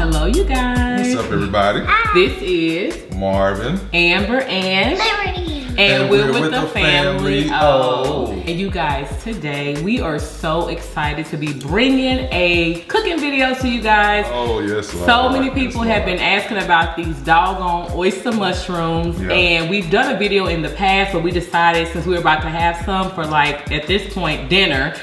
Hello, you guys. What's up, everybody? This is Marvin, Amber, and Liberty. And we're with the family. Oh. And you guys, today we are so excited to be bringing a cooking video to you guys. Oh, yes. So many people have been asking about these doggone oyster mushrooms. Yeah. And we've done a video in the past, but we decided since we were about to have some for, like, at this point, dinner,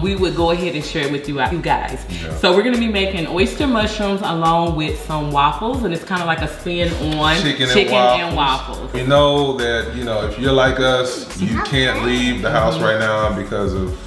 we would go ahead and share it with you guys. Yeah. So we're gonna be making oyster mushrooms along with some waffles, and it's kind of like a spin on chicken and waffles. We know that, you know, if you're like us, you can't leave the house right now because of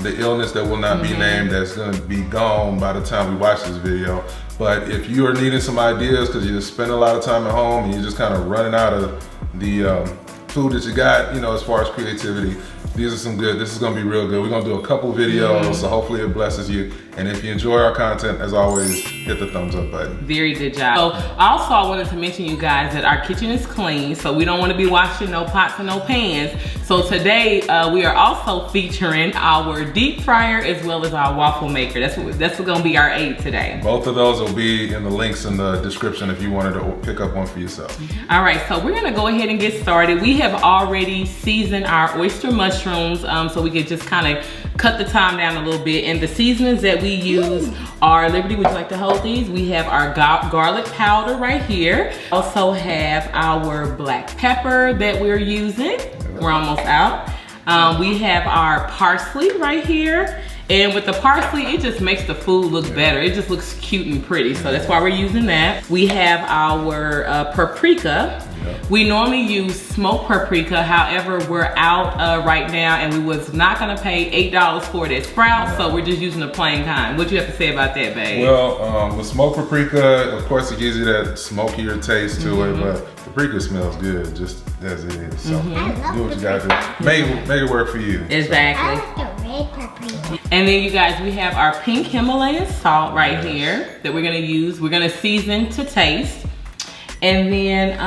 the illness that will not be named, that's gonna be gone by the time we watch this video. But if you are needing some ideas because you spend a lot of time at home and you're just kind of running out of the food that you got, you know, as far as creativity, these are some good, this is gonna be real good. We're gonna do a couple videos, so hopefully it blesses you. And if you enjoy our content, as always, hit the thumbs up button. Very good job. So also I wanted to mention, you guys, that our kitchen is clean, so we don't wanna be washing no pots and no pans. So today we are also featuring our deep fryer as well as our waffle maker. That's gonna be our aid today. Both of those will be in the links in the description if you wanted to pick up one for yourself. All right, so we're gonna go ahead and get started. We have already seasoned our oyster mushrooms, so we could just kind of cut the time down a little bit. And the seasonings that we use are, Liberty, would you like to hold these? We have our garlic powder right here. Also have our black pepper that we're using. We're almost out. We have our parsley right here. And with the parsley, it just makes the food look better. It just looks cute and pretty, so that's why we're using that. We have our paprika. We normally use smoked paprika, however, we're out right now and we was not gonna pay $8 for it at Sprouts, so we're just using the plain kind. What do you have to say about that, babe? Well, with smoked paprika, of course it gives you that smokier taste to it, but paprika smells good just as it is. So do what you gotta do. Make it work for you. Exactly. I like the red paprika. And then, you guys, we have our pink Himalayan salt right here that we're gonna use. We're gonna season to taste. And then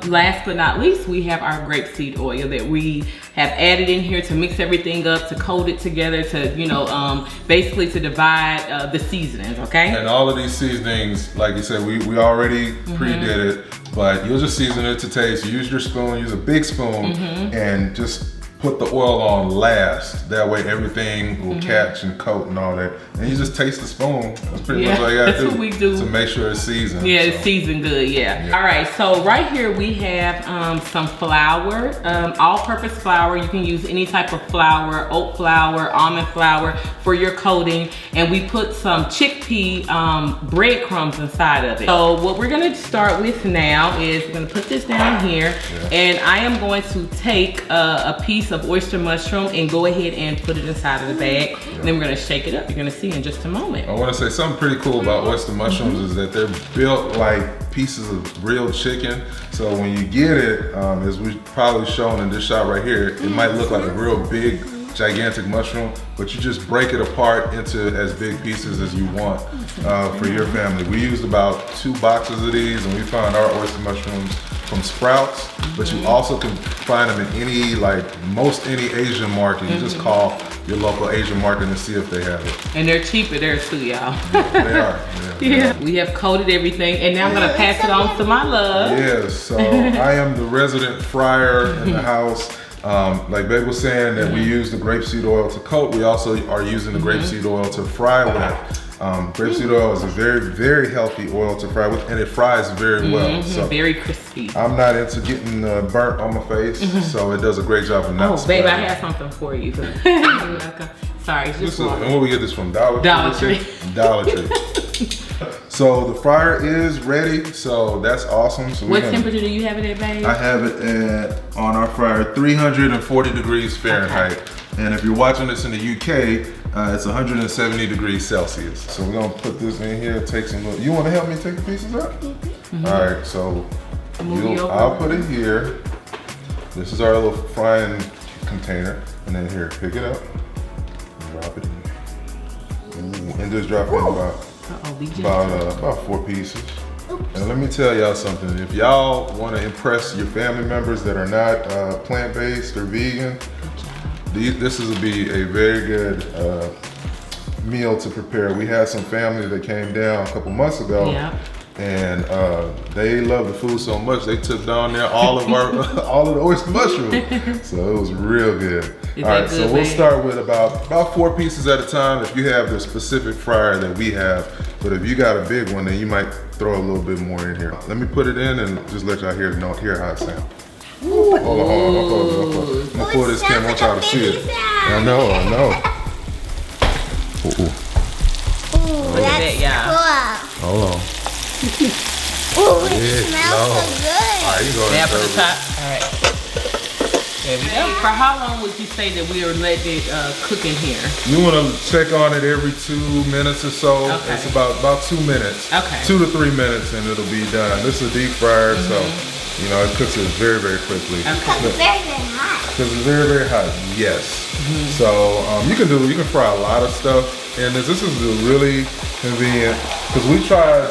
last but not least, we have our grapeseed oil that we have added in here to mix everything up, to coat it together, to, you know, basically to divide the seasonings, okay? And all of these seasonings, like you said, we already pre-did it, but you'll just season it to taste. Use your spoon, use a big spoon, and just put the oil on last. That way everything will catch and coat and all that. And you just taste the spoon. That's pretty much all you gotta that's what we do to make sure it's seasoned. Yeah, it's seasoned good, yeah. All right, so right here we have some flour, all-purpose flour. You can use any type of flour, oat flour, almond flour for your coating. And we put some chickpea breadcrumbs inside of it. So what we're gonna start with now is we're gonna put this down here, and I am going to take a piece of oyster mushroom and go ahead and put it inside of the bag. And then we're gonna shake it up. You're gonna see in just a moment. I wanna say something pretty cool about oyster mushrooms is that they're built like pieces of real chicken. So when you get it, as we've probably shown in this shot right here, it might look like a real big, gigantic mushroom, but you just break it apart into as big pieces as you want for your family. We used about 2 boxes of these, and we found our oyster mushrooms from Sprouts, but you also can find them in any, like most any Asian market. You just call your local Asian market and see if they have it. And they're cheaper there too, y'all. They are. Yeah. We have coated everything, and now I'm gonna pass it on to my love. Yes, so I am the resident fryer in the house. Like Babe was saying that we use the grapeseed oil to coat. We also are using the grapeseed oil to fry with. Grapeseed oil is a very, very healthy oil to fry with, and it fries very well. So very crispy. I'm not into getting burnt on my face, so it does a great job of not babe, I have something for you. Sorry, it's just and where we get this from? Dollar Tree. Dollar Tree. So the fryer is ready, so that's awesome. So what temperature do you have it at, babe? I have it at, on our fryer, 340 degrees Fahrenheit. Okay. And if you're watching this in the UK, it's 170 degrees Celsius. So we're gonna put this in here, take some, you wanna help me take the pieces out? All right, so I'll put it here. This is our little frying container. And then here, pick it up, and drop it in. And just drop in about 4 pieces. And let me tell y'all something. If y'all want to impress your family members that are not plant-based or vegan, this will be a very good meal to prepare. We had some family that came down a couple months ago. Yeah. And they love the food so much they took down there all of the oyster mushrooms. So it was real good. All right, so we'll start with about 4 pieces at a time if you have the specific fryer that we have. But if you got a big one, then you might throw a little bit more in here. Let me put it in and just let y'all hear how it sounds. Hold on. I'm gonna pull this camera. I want y'all to see it. I know. Look at that, y'all. Hold on. Ooh, it smells so good. All right, you go ahead. Down for the top. All right. There we go. For how long would you say that we are letting it cook in here? You want to check on it every 2 minutes or so. Okay. It's about 2 minutes. Okay. 2 to 3 minutes and it'll be done. This is a deep fryer, so you know it cooks it very, very quickly. Okay. Because it's very, very hot. Because it's very, very hot. Yes. So you can fry a lot of stuff, and this is really convenient. Because we tried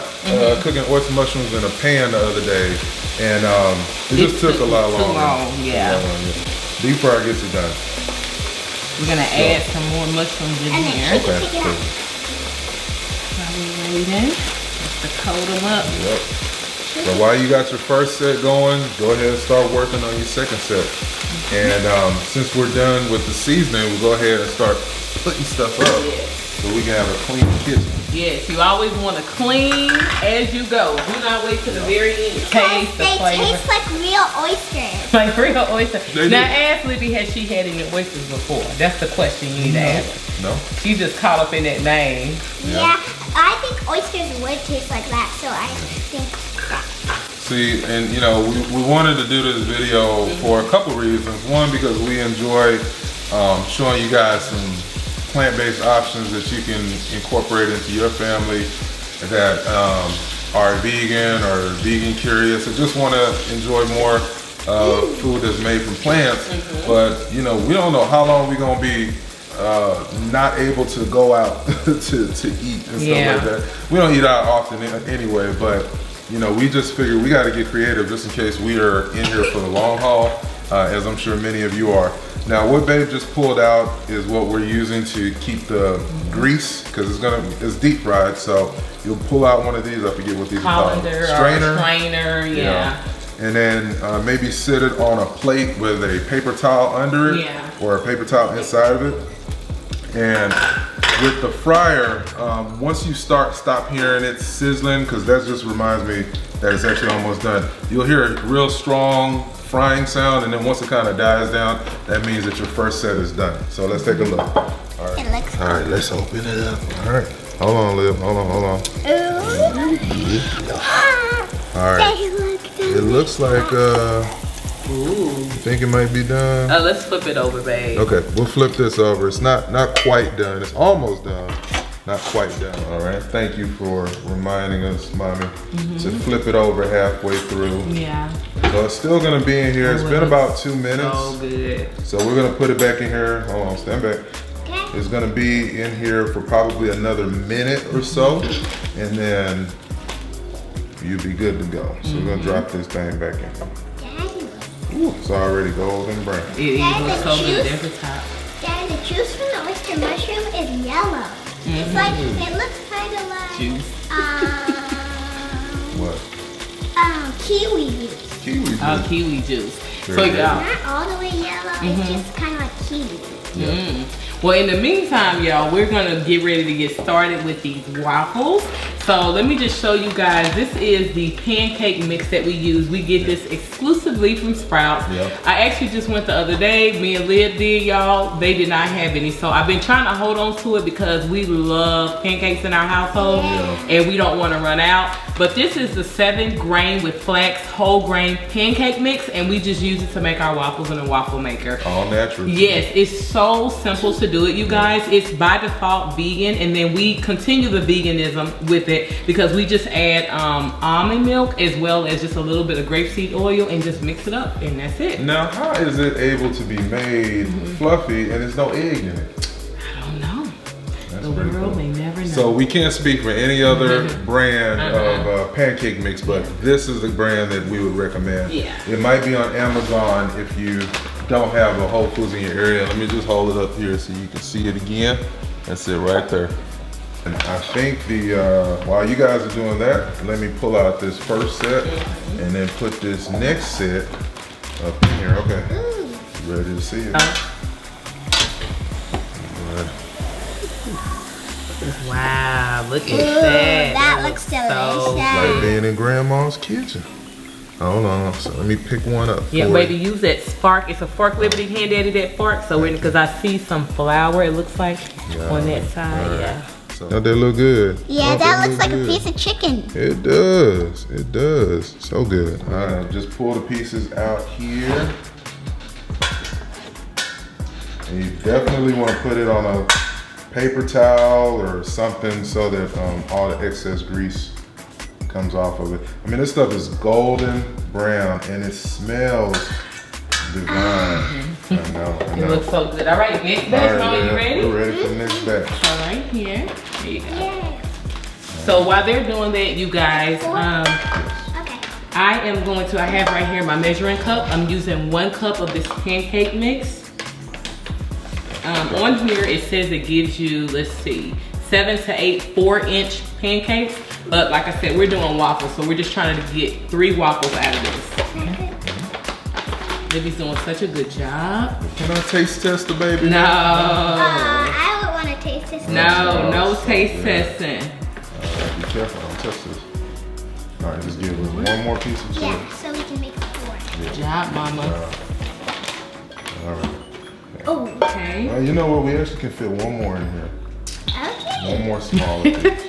cooking oyster mushrooms in a pan the other day, and it just took a lot longer. Too long, yeah. Deep fryer gets it done. We're gonna add some more mushrooms in here. Okay. Cool. While we're waiting, just to coat them up. Yep. So while you got your first set going, go ahead and start working on your second set. And since we're done with the seasoning, we'll go ahead and start putting stuff up so we can have a clean kitchen. Yes, you always want to clean as you go. Do not wait till the very end. Taste the flavor. They taste like real oysters. Like real oysters. They Now do. ask Libby, has she had any oysters before? That's the question you need to ask. No? She just caught up in that name. Yeah, I think oysters would taste like that, so I think that. See, and you know, we wanted to do this video for a couple reasons. One, because we enjoy showing you guys some plant-based options that you can incorporate into your family that are vegan or vegan curious or just want to enjoy more food that's made from plants. But you know, we don't know how long we're gonna be not able to go out to eat and stuff like that. We don't eat out often anyway, but you know, we just figured we got to get creative just in case we are in here for the long haul, as I'm sure many of you are. Now, what Babe just pulled out is what we're using to keep the grease, because it's deep fried. So you'll pull out one of these. I forget what these are called. Strainer, yeah. And then maybe sit it on a plate with a paper towel under it, or a paper towel inside of it. And with the fryer, once you stop hearing it sizzling, because that just reminds me that it's actually almost done. You'll hear a real strong frying sound, and then once it kind of dies down, that means that your first set is done. So let's take a look. All right. It looks All right, let's open it up. All right. Hold on, Liv. Hold on. Ooh. All right. It looks like, Ooh. I think it might be done. Let's flip it over, babe. Okay, we'll flip this over. It's not quite done. It's almost done. Not quite done. All right. Thank you for reminding us, Mommy, to flip it over halfway through. Yeah. So it's still gonna be in here. It's been about 2 minutes. So good. So we're gonna put it back in here. Hold on, stand back. Okay. It's gonna be in here for probably another minute or so, and then you'll be good to go. So we're gonna drop this thing back in. Ooh, it's already golden brown. It looks so good every time. Daddy, the juice from the oyster mushroom is yellow. It's like, it looks kind of like Juice. What? Kiwi juice. Kiwi juice. Oh, kiwi juice. Sure So is. y'all. Not all the way yellow, it's just kind of like kiwi. Well, in the meantime, y'all, we're gonna get ready to get started with these waffles. So let me just show you guys. This is the pancake mix that we use. We get this exclusively from Sprouts. Yep. I actually just went the other day. Me and Liv did, y'all. They did not have any. So I've been trying to hold on to it because we love pancakes in our household and we don't want to run out. But this is the 7 grain with flax whole grain pancake mix, and we just use it to make our waffles in a waffle maker. All natural. Yes, it's so simple to do it, you guys. It's by default vegan, and then we continue the veganism with it because we just add almond milk as well as just a little bit of grapeseed oil and just mix it up, and that's it. Now, how is it able to be made fluffy and there's no egg in it? I don't know. That's The pretty world cool. may never know. So we can't speak for any other brand of pancake mix, but this is the brand that we would recommend. Yeah. It might be on Amazon if you don't have a Whole Foods in your area. Let me just hold it up here so you can see it again. That's it right there. And I think while you guys are doing that, let me pull out this first set and then put this next set up in here. Okay. Ready to see it? Wow, look at that. That looks delicious. Like being in grandma's kitchen. Hold on, so let me pick one up. Yeah, baby, use that fork. It's a fork, Liberty. Hand daddy that fork. So because I see some flour, it looks like on that side. Right. Yeah. So, don't that look good? Yeah, that looks like a piece of chicken. It does. It does. So good. All right, just pull the pieces out here. And you definitely want to put it on a paper towel or something so that all the excess grease comes off of it. I mean, this stuff is golden brown and it smells divine. I know. It looks so good. All right, next batch, Mama, you ready? We're ready for the next batch. All right, here. There you go. Yeah. So while they're doing that, you guys, I have right here my measuring cup. I'm using 1 cup of this pancake mix. On here it says it gives you, let's see, 7 to 8 4-inch pancakes. But like I said, we're doing waffles, so we're just trying to get 3 waffles out of this. Libby's doing such a good job. Can I taste test the baby? No. I would want to taste this. No taste testing. Be careful, don't touch this. All right, just give us 1 more piece of cheese. Yeah, so we can make 4. Good job, Mama. All right. Oh. Okay. You know what? We actually can fit 1 more in here. Okay. 1 more smaller piece.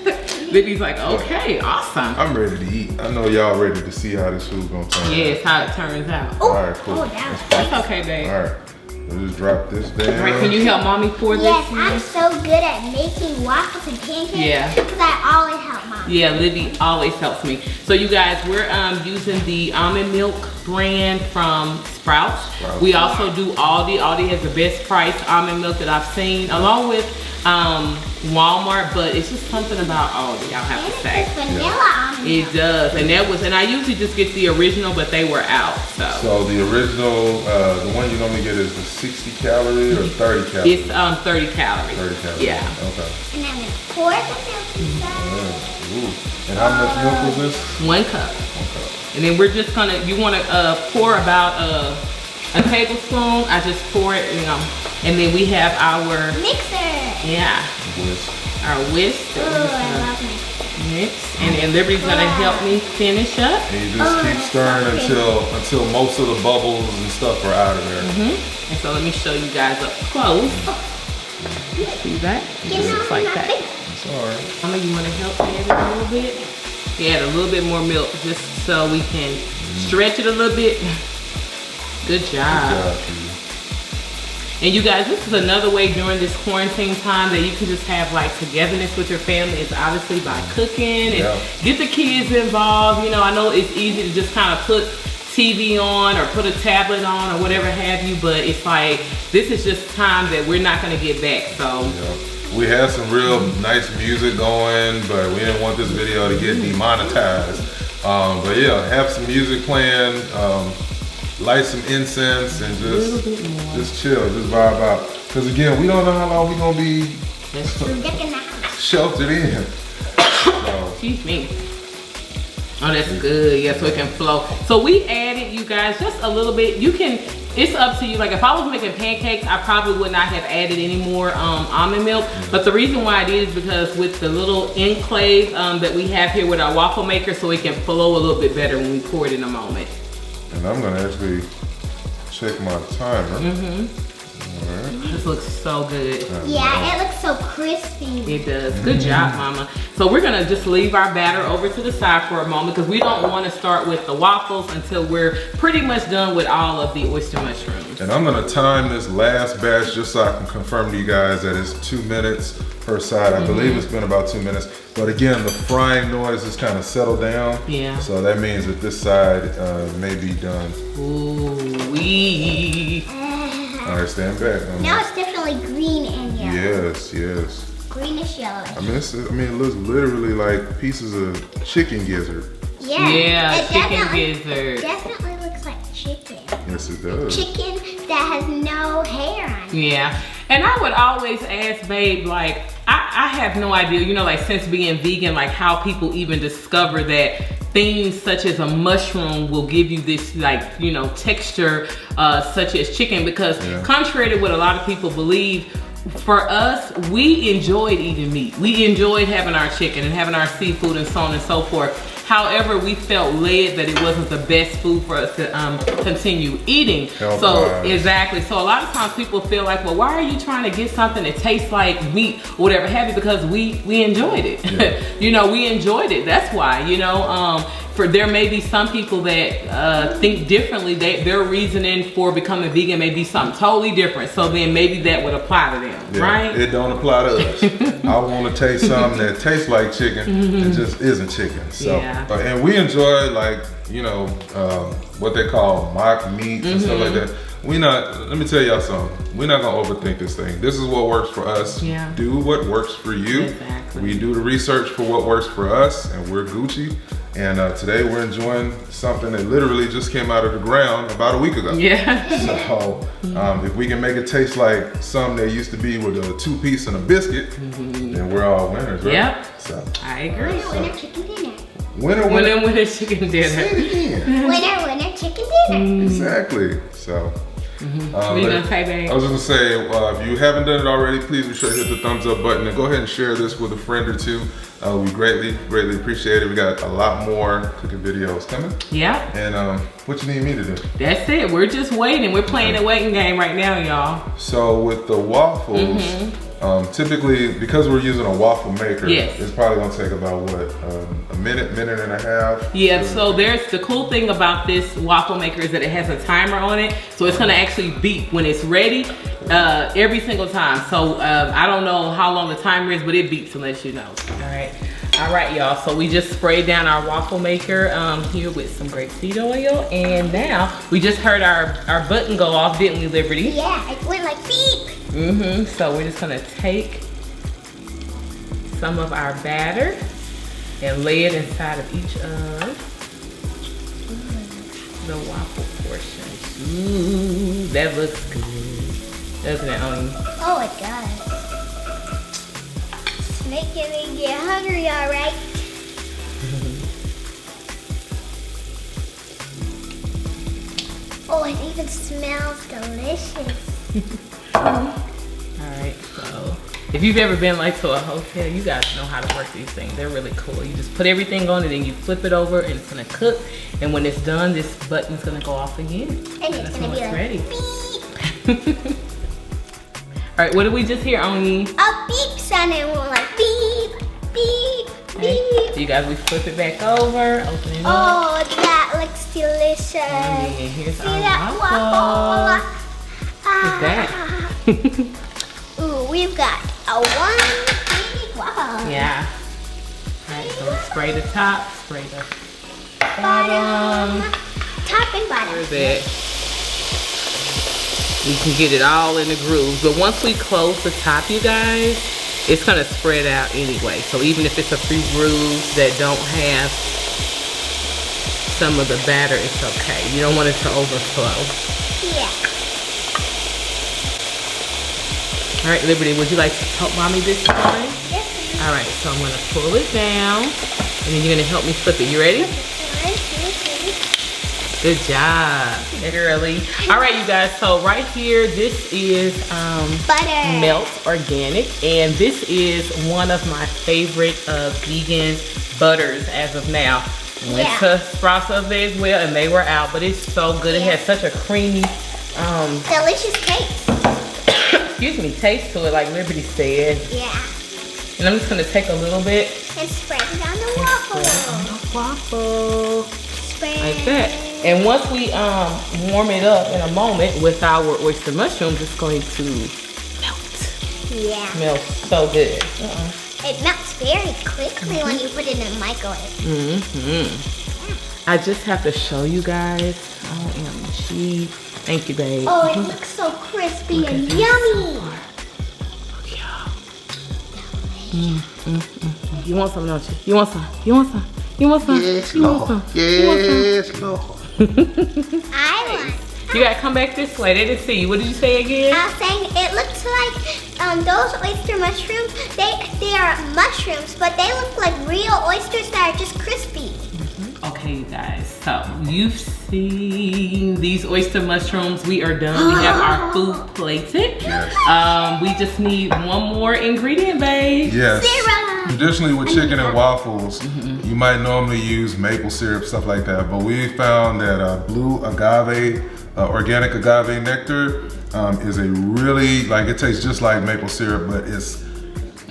Libby's like, okay, awesome. I'm ready to eat. I know y'all ready to see how this food's gonna turn out. Yes, how it turns out. Oh. All right, cool. Oh, that's It's okay, babe. All right, we'll just drop this down. Right, can you help Mommy pour this? Yes, I'm so good at making waffles and pancakes. Yeah. Because I always help Mom. Yeah, Libby always helps me. So you guys, we're using the almond milk brand from Sprouts. We also do Aldi. Aldi has the best price almond milk that I've seen, along with Walmart, but it's just something about Aldi, I'll have to say. Vanilla almond milk. It does, and I usually just get the original, but they were out, So the original, the one you normally get is the 60 calorie or 30 calorie? It's 30 calories. 30 calories. Yeah. Okay. And I'm going to pour the milk inside. Ooh. And how much milk was this? 1 cup. 1 cup. And then we're just gonna, you wanna pour about a tablespoon. I just pour it, and then we have our Mixer. our whisk. Oh, I love Mix. And Liberty's gonna help me finish up. And you just keep stirring until most of the bubbles and stuff are out of there. And so let me show you guys up close. See that? It just looks like that. It's all right. Mama, you wanna help add it a little bit? Add a little bit more milk just so we can stretch it a little bit. Good job. And you guys, this is another way during this quarantine time that you can just have like togetherness with your family. It's obviously by cooking and get the kids involved. I know it's easy to just kind of put TV on or put a tablet on or whatever have you, but it's like, this is just time that we're not gonna get back, so. We had some real nice music going, but we didn't want this video to get demonetized. But yeah, have some music playing, light some incense, and just chill, just vibe out. Because again, we don't know how long we're gonna be sheltered in. Excuse me. Oh, that's good. Yeah, so it can flow. So we added, you guys, just a little bit. You can, it's up to you. Like if I was making pancakes, I probably would not have added any more almond milk. But the reason why I did is because with the little enclave that we have here with our waffle maker, so it can flow a little bit better when we pour it in a moment. And I'm gonna actually check my timer. This looks so good. Yeah, it looks so crispy. It does. Good job, Mama. So we're gonna just leave our batter over to the side for a moment because we don't want to start with the waffles until we're pretty much done with all of the oyster mushrooms. And I'm gonna time this last batch just so I can confirm to you guys that it's 2 minutes per side. I believe it's been about 2 minutes. But again, the frying noise has kind of settled down. Yeah. So that means that this side may be done. Ooh-wee. All right, stand back. Now it's definitely green and yellow. Yes. Greenish yellow. I mean, it looks literally like pieces of chicken gizzard. Yeah, it chicken gizzard. Definitely looks like chicken. Yes, it does. Chicken that has no hair on it. Yeah. And I would always ask Babe, like, I have no idea, you know, like since being vegan, like how people even discover that things such as a mushroom will give you this, like, you know, texture such as chicken, because contrary to what a lot of people believe, for us, we enjoyed eating meat. We enjoyed having our chicken and having our seafood and so on and so forth. However, we felt led that it wasn't the best food for us to continue eating. Exactly. So a lot of times people feel like, well, why are you trying to get something that tastes like meat or whatever have you? Because we enjoyed it. Yeah. You know, we enjoyed it. That's why, you know, for there may be some people that think differently. Their reasoning for becoming vegan may be something totally different. So then maybe that would apply to them, right? It don't apply to us. I want to taste something that tastes like chicken and just isn't chicken. So, and we enjoy, like, you know, what they call mock meat and stuff like that. Let me tell y'all something. We're not gonna overthink this thing. This is what works for us. Yeah. Do what works for you. Exactly. We do the research for what works for us, and we're Gucci. And today we're enjoying something that literally just came out of the ground about a week ago. Yeah. So if we can make it taste like something that used to be with a 2-piece and a biscuit, then we're all winners, right? Yep. So, I agree. Winner, chicken dinner. Winner, chicken dinner. Say it again. Winner, chicken dinner. Exactly. So. What you gonna say, babe? I was gonna say, if you haven't done it already, please be sure to hit the thumbs up button and go ahead and share this with a friend or two. We greatly appreciate it. We got a lot more cooking videos coming. Yeah. And what you need me to do? That's it. We're just waiting. We're playing a waiting game right now, y'all. So with the waffles, typically, because we're using a waffle maker, it's probably gonna take about what, a minute and a half? Yeah, so there's the cool thing about this waffle maker is that it has a timer on it. So it's gonna actually beep when it's ready every single time. So I don't know how long the timer is, but it beeps and lets you know. All right, y'all. So we just sprayed down our waffle maker here with some grapeseed oil. And now we just heard our button go off, didn't we, Liberty? Yeah, it went like beep. So we're just gonna take some of our batter and lay it inside of each of the waffle portions. Ooh, that looks good, doesn't it, Oni? Oh, it does. It's making me get hungry, all right. Oh, it even smells delicious. Alright, so if you've ever been like to a hotel, you guys know how to work these things. They're really cool. You just put everything on and then you flip it over and it's gonna cook. And when it's done, this button's gonna go off again. And it's gonna be like ready. Beep. Alright, what did we just hear, Oni? A beep sound and we're like beep, beep, beep. So you guys, we flip it back over, open it up. Oh, that looks delicious. And then here's See our waffle. What's that? Ooh, we've got a one big waffle. Yeah. Alright, so let's spray the top, spray the bottom. Top and bottom. Where's it? We can get it all in the grooves. But once we close the top, you guys, it's gonna spread out anyway. So even if it's a few grooves that don't have some of the batter, it's okay. You don't want it to overflow. Yeah. All right, Liberty, would you like to help mommy this time? Yes. All right, so I'm gonna pull it down, and then you're gonna help me flip it. You ready? 1, 2, 3. Good job, girly. All right, you guys, so right here, this is butter. Melt Organic, and this is one of my favorite vegan butters as of now. Went to Sprouts of there as well, and they were out, but it's so good. It has such a creamy, delicious taste. Excuse me, taste to it, like Liberty said. Yeah. And I'm just gonna take a little bit and spread it on the waffle. Spread. Like that. And once we warm it up in a moment with our oyster mushrooms, it's going to melt. Yeah. Smells so good. It melts very quickly when you put it in the microwave. I just have to show you guys. OMG. Thank you, babe. Oh, it looks so crispy and yummy. You want some, don't you? You want some? You want some? You want some? Yes, you Lord. Want some? Yes, Lord. I You gotta come back this way. They didn't see you. What did you say again? I was saying it looks like those oyster mushrooms, they are mushrooms, but they look like real oysters that are just crispy. Okay, you guys. So you've seen these oyster mushrooms. We are done. We have our food plated. Yes. We just need one more ingredient, babe. Yes. Syrup. Traditionally with chicken and waffles, you might normally use maple syrup, stuff like that. But we found that blue agave, organic agave nectar is a really, like, it tastes just like maple syrup, but it's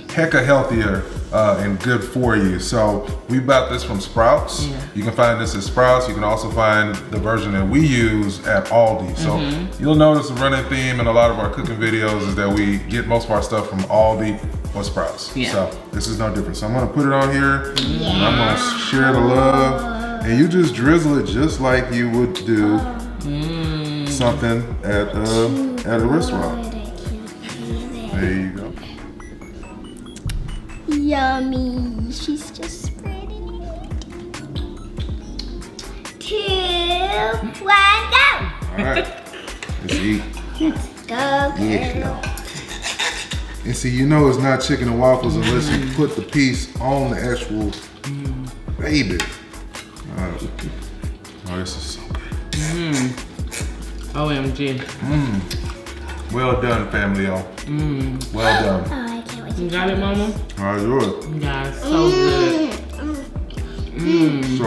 hecka healthier and good for you. So we bought this from Sprouts. Yeah. You can find this at Sprouts. You can also find the version that we use at Aldi. So you'll notice a running theme in a lot of our cooking videos is that we get most of our stuff from Aldi or Sprouts. Yeah. So this is no different. So I'm gonna put it on here and I'm gonna share the love. And you just drizzle it just like you would do something at a restaurant. There you go. Yummy. She's just spreading it. 2, 1, go. All right. Let's eat. Go, Yeah. And see, you know it's not chicken and waffles unless you put the piece on the actual baby. Oh, this is so good. OMG. Well done, family O. Well done. Oh, I can't wait to You got it, mama? All right, yours. You guys, so good. So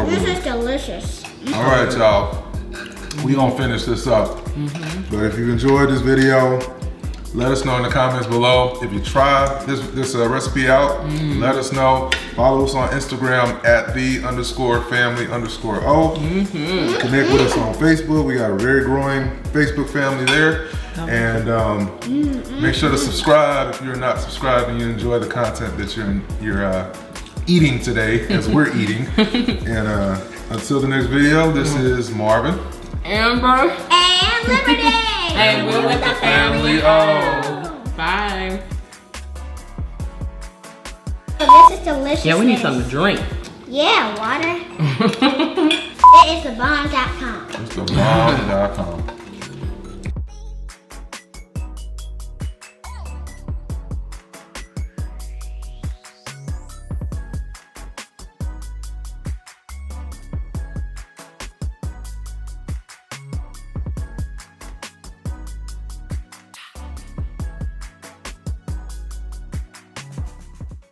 This good. is delicious. All right, y'all. We gonna finish this up. But if you enjoyed this video, let us know in the comments below. If you try this recipe out, let us know. Follow us on Instagram at @the_family_o. Connect with us on Facebook. We got a very growing Facebook family there. And make sure to subscribe if you're not subscribed and you enjoy the content that you're eating today as we're eating. And until the next video, this is Marvin. Amber. And Liberty. And we're with the family. Oh. Bye. Oh, this is delicious. Yeah, we need something to drink. Yeah, water. It is thebomb.com. It's thebomb.com.